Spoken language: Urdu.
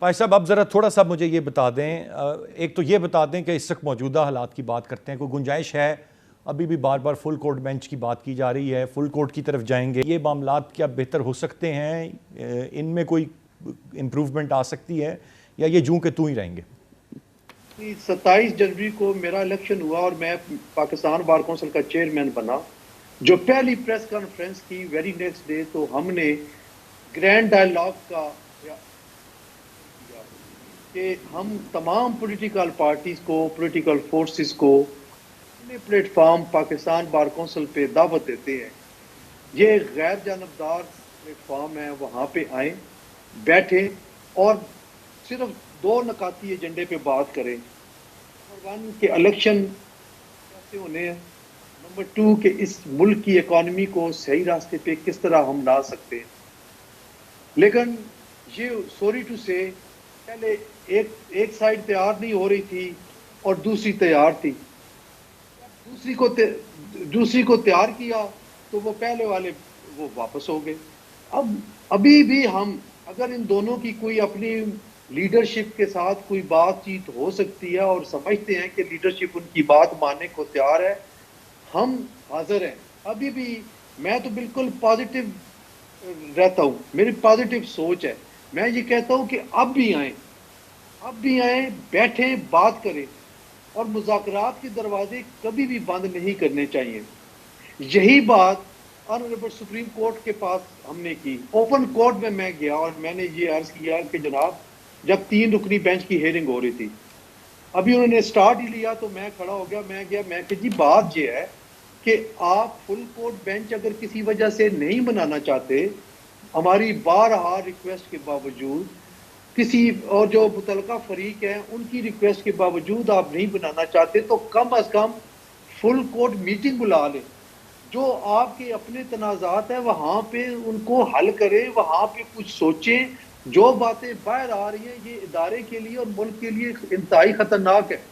پائے صاحب اب ذرا تھوڑا سا مجھے یہ بتا دیں، ایک تو یہ بتا دیں کہ اس وقت موجودہ حالات کی بات کرتے ہیں، کوئی گنجائش ہے؟ ابھی بھی بار بار فل کورٹ بینچ کی بات کی جا رہی ہے، فل کورٹ کی طرف جائیں گے، یہ معاملات کیا بہتر ہو سکتے ہیں؟ ان میں کوئی امپروومنٹ آ سکتی ہے یا یہ جوں کہ توں ہی رہیں گے؟ 27 جنوری کو میرا الیکشن ہوا اور میں پاکستان بار کونسل کا چیئرمین بنا. جو پہلی پریس کانفرنس کی ویری نیکسٹ ڈے تو ہم نے گرینڈ ڈائیلاگ کا کیا کہ ہم تمام پولیٹیکل پارٹیز کو، پولیٹیکل فورسز کو اپنے plate form Pakistan bar council پہ دعوت دیتے ہیں. یہ غیر جانبدار پلیٹ فارم ہے، وہاں پہ آئیں، بیٹھیں اور صرف 2 نکاتی ایجنڈے پہ بات کریں. نمبر 1 کہ الیکشن کیسے ہونے ہیں، نمبر 2 کہ اس ملک کی اکانومی کو صحیح راستے پہ کس طرح ہم لا سکتے ہیں. لیکن یہ سوری ٹو سے پہلے ایک سائڈ تیار نہیں ہو رہی تھی اور دوسری تیار تھی. دوسری کو تیار کیا تو وہ پہلے والے وہ واپس ہو گئے. ابھی بھی ہم اگر ان دونوں کی کوئی اپنی لیڈرشپ کے ساتھ کوئی بات چیت ہو سکتی ہے اور سمجھتے ہیں کہ لیڈرشپ ان کی بات ماننے کو تیار ہے، ہم حاضر ہیں. ابھی بھی میں تو بالکل پازیٹیو رہتا ہوں، میری پازیٹیو سوچ ہے. میں یہ کہتا ہوں کہ اب بھی آئیں، بیٹھیں، بات کریں اور مذاکرات کے دروازے کبھی بھی بند نہیں کرنے چاہیے. یہی بات آنریبل سپریم کورٹ کے پاس ہم نے کی. اوپن کورٹ میں گیا اور میں نے یہ عرض کیا کہ جناب، جب 3 رکنی بینچ کی ہیئرنگ ہو رہی تھی، ابھی انہوں نے سٹارٹ ہی لیا تو میں کھڑا ہو گیا. میں کہ جی بات یہ ہے کہ آپ فل کورٹ بینچ اگر کسی وجہ سے نہیں بنانا چاہتے، ہماری بارہا ریکویسٹ کے باوجود، کسی اور جو متعلقہ فریق ہیں ان کی ریکویسٹ کے باوجود آپ نہیں بنانا چاہتے، تو کم از کم فل کورٹ میٹنگ بلا لیں. جو آپ کے اپنے تنازعات ہیں وہاں پہ ان کو حل کریں، وہاں پہ کچھ سوچیں. جو باتیں باہر آ رہی ہیں یہ ادارے کے لیے اور ملک کے لیے انتہائی خطرناک ہے.